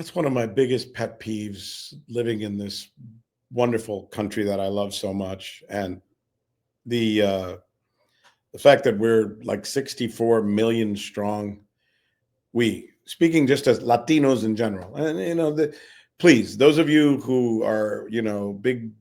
That's one of my biggest pet peeves living in this wonderful country that I love so much. And the uh, the fact that we're like 64 million strong, we speaking just as Latinos in general. And please, those of you who are, big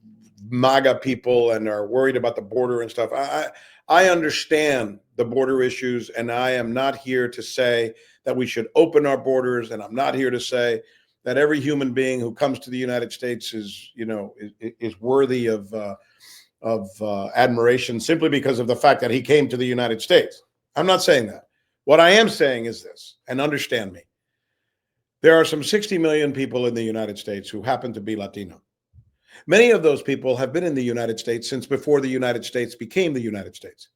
MAGA people and are worried about the border and stuff, I understand the border issues, and I am not here to say that we should open our borders, and I'm not here to say that every human being who comes to the United States is worthy of admiration simply because of the fact that he came to the United States. I'm not saying that. What I am saying is this, and understand me. There are some 60 million people in the United States who happen to be Latino. Many of those people have been in the United States since before the United States became the United States.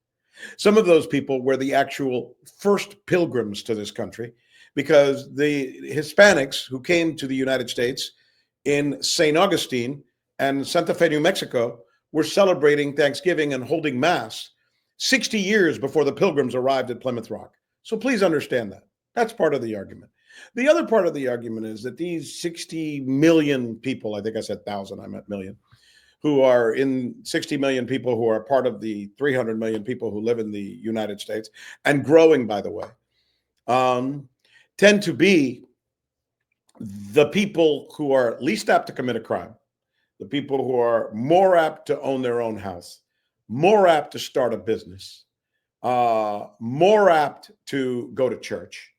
Some of those people were the actual first pilgrims to this country because the Hispanics who came to the United States in St. Augustine and Santa Fe, New Mexico, were celebrating Thanksgiving and holding Mass 60 years before the pilgrims arrived at Plymouth Rock. So please understand that. That's part of the argument. The other part of the argument is that these 60 million people, I think I said 1,000, I meant million, who are in 60 million people who are part of the 300 million people who live in the United States and growing, by the way, tend to be the people who are least apt to commit a crime, the people who are more apt to own their own house, more apt to start a business, more apt to go to church,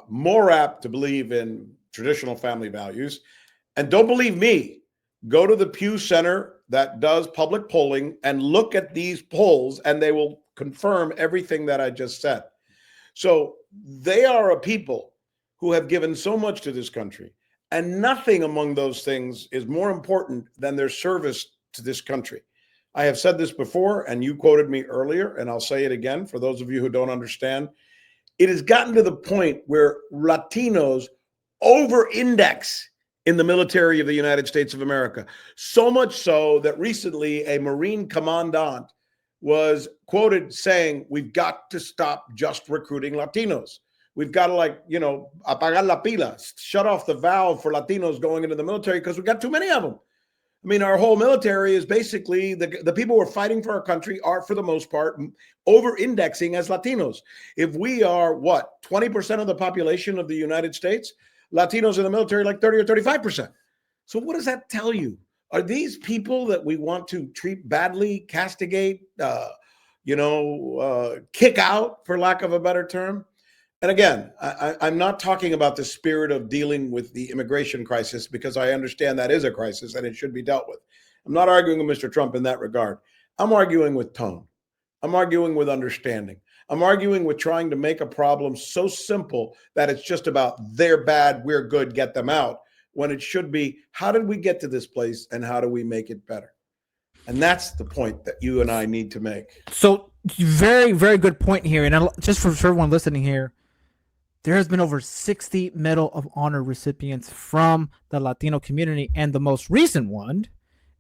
more apt to believe in traditional family values. And don't believe me, go to the Pew Center that does public polling and look at these polls, and they will confirm everything that I just said. So they are a people who have given so much to this country, and nothing among those things is more important than their service to this country. I have said this before, and you quoted me earlier, and I'll say it again for those of you who don't understand. It has gotten to the point where Latinos over-index in the military of the United States of America. So much so that recently a Marine commandant was quoted saying, we've got to stop just recruiting Latinos. We've got to apagar la pila, shut off the valve for Latinos going into the military because we've got too many of them. I mean, our whole military is basically the people who are fighting for our country are, for the most part, over-indexing as Latinos. If we are, 20% of the population of the United States, Latinos in the military like 30 or 35%. So what does that tell you? Are these people that we want to treat badly, castigate, kick out, for lack of a better term? And again, I'm not talking about the spirit of dealing with the immigration crisis, because I understand that is a crisis and it should be dealt with. I'm not arguing with Mr. Trump in that regard. I'm arguing with tone. I'm arguing with understanding. I'm arguing with trying to make a problem so simple that it's just about they're bad, we're good, get them out, when it should be, how did we get to this place and how do we make it better? And that's the point that you and I need to make. So very, very good point here. And just for everyone listening here, there has been over 60 Medal of Honor recipients from the Latino community. And the most recent one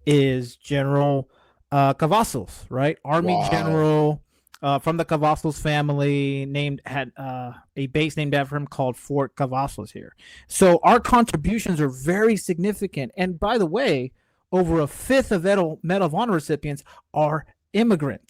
is General Cavazos, right? Army General from the Cavazos family, had a base named after him called Fort Cavazos here. So our contributions are very significant. And by the way, over a fifth of Medal of Honor recipients are immigrants.